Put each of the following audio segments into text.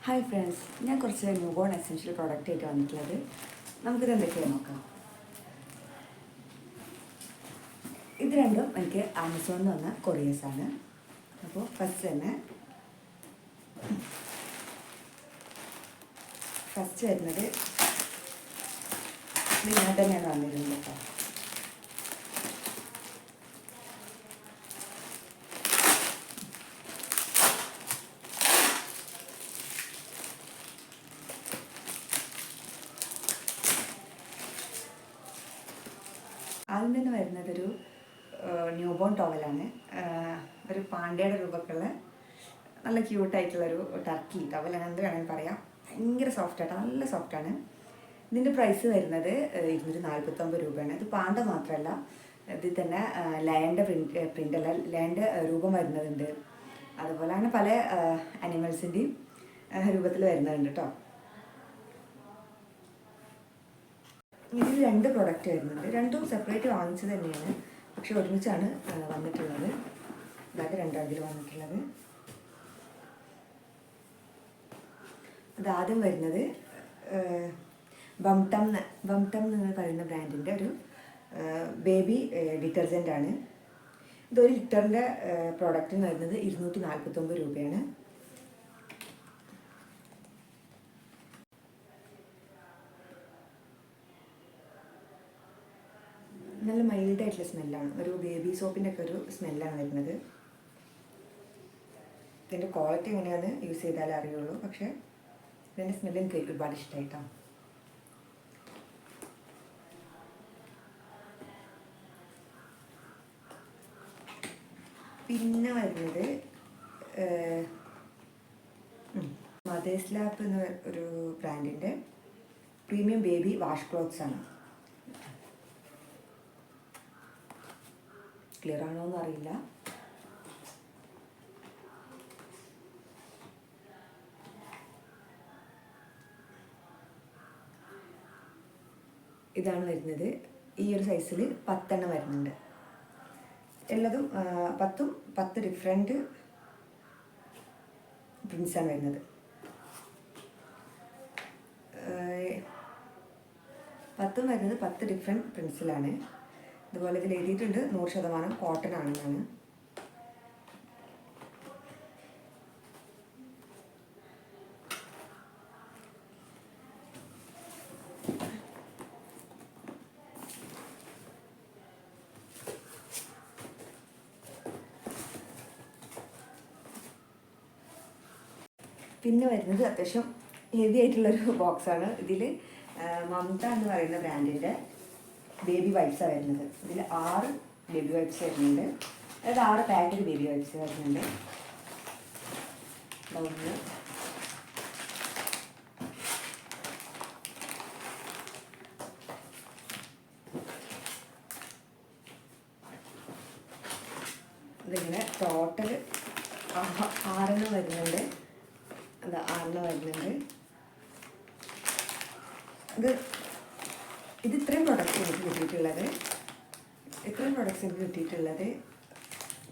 Hi friends, ഞാൻ കുറച്ച് newborn essential product ആയിട്ട് വന്നിട്ടുള്ളത്. നമുക്കിത് എന്തൊക്കെയാണ് നോക്കാം. ഇത് രണ്ടും എനിക്ക് ആമസോണിൽ വന്ന കൊറിയേഴ്സാണ്. അപ്പോൾ ഫസ്റ്റ് വരുന്നത് ഇത് ഞാൻ തന്നെയാണ് വന്നിരുന്നത് കേട്ടോ. ആദ്യം തന്നെ വരുന്നതൊരു ന്യൂബോൺ ടവലാണ്. ഒരു പാണ്ഡ്യയുടെ രൂപക്കുള്ള നല്ല ക്യൂട്ടായിട്ടുള്ളൊരു ടർക്കി ടവലാണ്, എന്ത് വേണമെങ്കിൽ പറയാം. ഭയങ്കര സോഫ്റ്റായിട്ടാണ്, നല്ല സോഫ്റ്റാണ്. ഇതിൻ്റെ പ്രൈസ് വരുന്നത് 249 രൂപയാണ്. ഇത് പാണ്ട മാത്രമല്ല, ഇതിൽ തന്നെ ലയൻ്റെ പ്രിൻ്റല്ല, ലയൻ്റെ രൂപം വരുന്നതുണ്ട്. അതുപോലെ അങ്ങനെ പല അനിമൽസിൻ്റെയും രൂപത്തിൽ വരുന്നുണ്ട് കേട്ടോ. ഇതിൽ 2 പ്രൊഡക്റ്റ് വരുന്നുണ്ട്. രണ്ടും സെപ്പറേറ്റ് വാങ്ങിച്ചത് തന്നെയാണ്, പക്ഷെ ഒരുമിച്ചാണ് വന്നിട്ടുള്ളത്. ഇതായിട്ട് 2 ഇതിൽ വന്നിട്ടുള്ളത്. അതാദ്യം വരുന്നത് ബംടം എന്ന് പറയുന്ന ബ്രാൻഡിൻ്റെ ഒരു ബേബി ഡിറ്റർജൻ്റാണ്. ഇതൊരു ലിറ്ററിൻ്റെ പ്രോഡക്റ്റിന് വരുന്നത് 249 രൂപയാണ്. നല്ല മൈൽഡായിട്ടുള്ള സ്മെല്ലാണ്, ഒരു ബേബി സോപ്പിൻ്റെ ഒക്കെ ഒരു സ്മെല്ലാണ് വരുന്നത്. ഇതിൻ്റെ ക്വാളിറ്റി എങ്ങനെയാണെന്ന് യൂസ് ചെയ്താലേ അറിയുള്ളൂ, പക്ഷേ ഇതിൻ്റെ സ്മെല്ല് എനിക്ക് ഒരുപാട് ഇഷ്ടമായിട്ടാണ്. പിന്നെ വരുന്നത് മദേഴ്സ് ലാപ്പ് എന്ന ഒരു ബ്രാൻഡിൻ്റെ പ്രീമിയം ബേബി വാഷ് ക്ലോത്ത്സ് ആണ്. ക്ലിയർ ആണോ എന്ന് അറിയില്ല. ഇതാണ് വരുന്നത്. ഈ ഒരു സൈസിൽ 10 എണ്ണം വരുന്നുണ്ട്. എല്ലാതും 10 ഡിഫറെൻറ്റ് പ്രിൻസാണ് വരുന്നത്. 10 വരുന്നത് 10 ഡിഫറെൻറ്റ് പ്രിൻസിലാണ്. അതുപോലെ ഇതിൽ എഴുതിയിട്ടുണ്ട് 100% കോട്ടൺ ആണെന്നാണ്. പിന്നെ വരുന്നത് അത്യാവശ്യം ഹെവി ആയിട്ടുള്ളൊരു ബോക്സാണ്. ഇതിൽ മമത എന്ന് പറയുന്ന ബ്രാൻഡിൻ്റെ ബേബി വൈപ്സാണ് വരുന്നത്. ഇതിൽ 6 ബേബി വൈപ്സ് വരുന്നുണ്ട്. അതായത് 6 പാക്കറ്റ് ബേബി വൈപ്സ് വരുന്നുണ്ട്. ഇതിങ്ങനെ ടോട്ടൽ 6 വരുന്നുണ്ട്. അത് 6 വരുന്നുണ്ട്. ഇത് ഇത്രയും പ്രൊഡക്റ്റ്സ് എനിക്ക് കിട്ടിയിട്ടുള്ളത്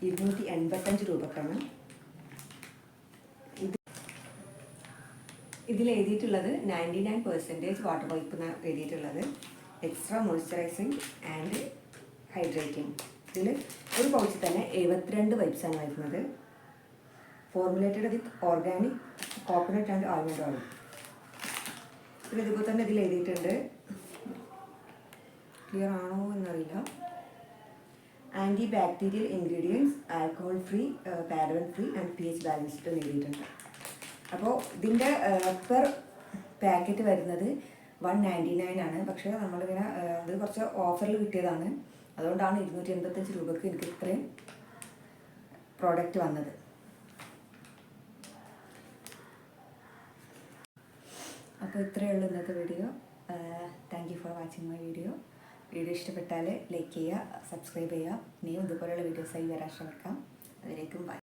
285 രൂപക്കാണ്. ഇതിൽ എഴുതിയിട്ടുള്ളത് 99% വാട്ടർ വൈപ്പ് എന്നാണ് എഴുതിയിട്ടുള്ളത്. Extra moisturising and hydrating. ഇതിൽ ഒരു പൗച്ചിൽ തന്നെ 72 വൈപ്സാണ് വരുന്നത്. Formulated with organic coconut and almond oil. ഇതുപോലെ തന്നെ ഇതിൽ എഴുതിയിട്ടുണ്ട്, ക്ലിയർ ആണോ എന്നറിയില്ല, anti bacterial ingredients, alcohol free, paraben free and pH balanced എന്ന് എഴുതിയിട്ടുണ്ട്. അപ്പോൾ ഇതിൻ്റെ പെർ പാക്കറ്റ് വരുന്നത് 199 ആണ്. പക്ഷേ നമ്മളിങ്ങനെ ഇത് കുറച്ച് ഓഫറിൽ കിട്ടിയതാണ്, അതുകൊണ്ടാണ് 285 രൂപയ്ക്ക് എനിക്ക് ഇത്രയും പ്രോഡക്റ്റ് വന്നത്. അപ്പോൾ ഇത്രയേ ഉള്ളൂ ഇന്നത്തെ video. Thank you for watching my video. Video ഇഷ്ടപ്പെട്ടാൽ ലൈക്ക് ചെയ്യുക, സബ്സ്ക്രൈബ് ചെയ്യുക. ഇനിയും ഇതുപോലെയുള്ള വീഡിയോസായി വരാൻ ശ്രമിക്കാം. അതിലേക്കും ബൈ.